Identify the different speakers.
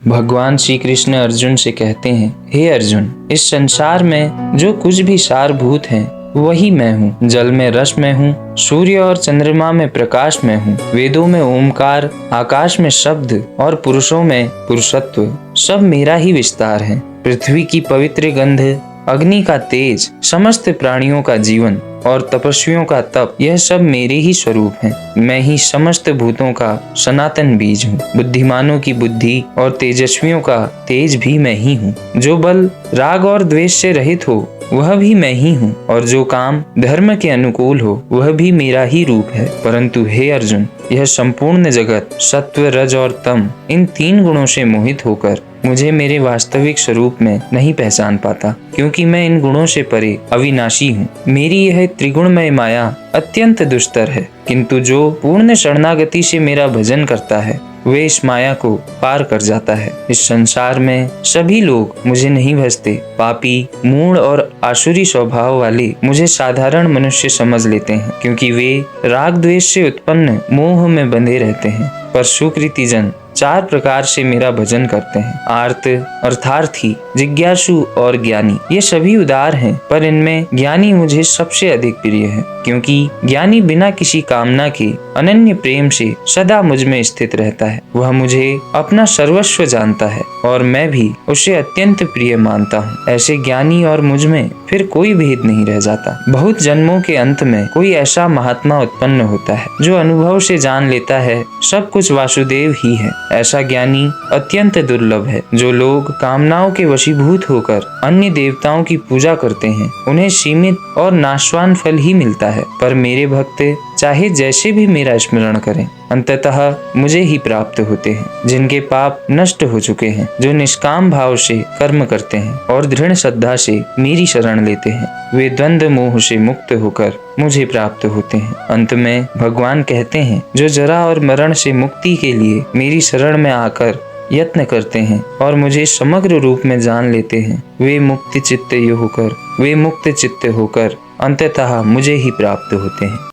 Speaker 1: भगवान श्री कृष्ण अर्जुन से कहते हैं, हे अर्जुन, इस संसार में जो कुछ भी सारभूत है वही मैं हूँ। जल में रस में हूँ, सूर्य और चंद्रमा में प्रकाश में हूँ, वेदों में ओमकार, आकाश में शब्द और पुरुषों में पुरुषत्व, सब मेरा ही विस्तार है। पृथ्वी की पवित्र गंध, अग्नि का तेज, समस्त प्राणियों का जीवन और तपस्वियों का तप, यह सब मेरे ही स्वरूप हैं। मैं ही समस्त भूतों का सनातन बीज हूँ। बुद्धिमानों की बुद्धि और तेजस्वियों का तेज भी मैं ही हूँ। जो बल राग और द्वेष से रहित हो वह भी मैं ही हूँ, और जो काम धर्म के अनुकूल हो वह भी मेरा ही रूप है। परंतु हे अर्जुन, यह संपूर्ण जगत सत्व, रज और तम, इन 3 गुणों से मोहित होकर मुझे मेरे वास्तविक स्वरूप में नहीं पहचान पाता, क्योंकि मैं इन गुणों से परे अविनाशी हूँ। मेरी यह त्रिगुणमय माया अत्यंत दुस्तर है, किंतु जो पूर्ण शरणागति से मेरा भजन करता है वे इस माया को पार कर जाता है। इस संसार में सभी लोग मुझे नहीं भजते। पापी, मूढ़ और आसुरी स्वभाव वाले मुझे साधारण मनुष्य समझ लेते हैं, क्योंकि वे राग द्वेष से उत्पन्न मोह में बंधे रहते हैं। पर सुकृति जन 4 प्रकार से मेरा भजन करते हैं: आर्त, अर्थार्थी, जिज्ञासु और ज्ञानी। ये सभी उदार हैं, पर इनमें ज्ञानी मुझे सबसे अधिक प्रिय है, क्योंकि ज्ञानी बिना किसी कामना के अनन्य प्रेम से सदा मुझ में स्थित रहता है। वह मुझे अपना सर्वस्व जानता है और मैं भी उसे अत्यंत प्रिय मानता हूँ। ऐसे ज्ञानी और मुझ में फिर कोई भेद नहीं रह जाता। बहुत जन्मों के अंत में कोई ऐसा महात्मा उत्पन्न होता है जो अनुभव से जान लेता है सब कुछ वासुदेव ही है। ऐसा ज्ञानी अत्यंत दुर्लभ है। जो लोग कामनाओं के वशीभूत होकर अन्य देवताओं की पूजा करते हैं उन्हें सीमित और नाशवान फल ही मिलता है, पर मेरे भक्त चाहे जैसे भी मेरा स्मरण करें अंततः मुझे ही प्राप्त होते हैं। जिनके पाप नष्ट हो चुके हैं, जो निष्काम भाव से कर्म करते हैं और दृढ़ श्रद्धा से मेरी शरण लेते हैं, वे द्वंद्व मोह से मुक्त होकर मुझे प्राप्त होते हैं। अंत में भगवान कहते हैं, जो जरा और मरण से मुक्ति के लिए मेरी शरण में आकर यत्न करते हैं और मुझे समग्र रूप में जान लेते हैं, वे मुक्त चित्त होकर अंततः मुझे ही प्राप्त होते हैं।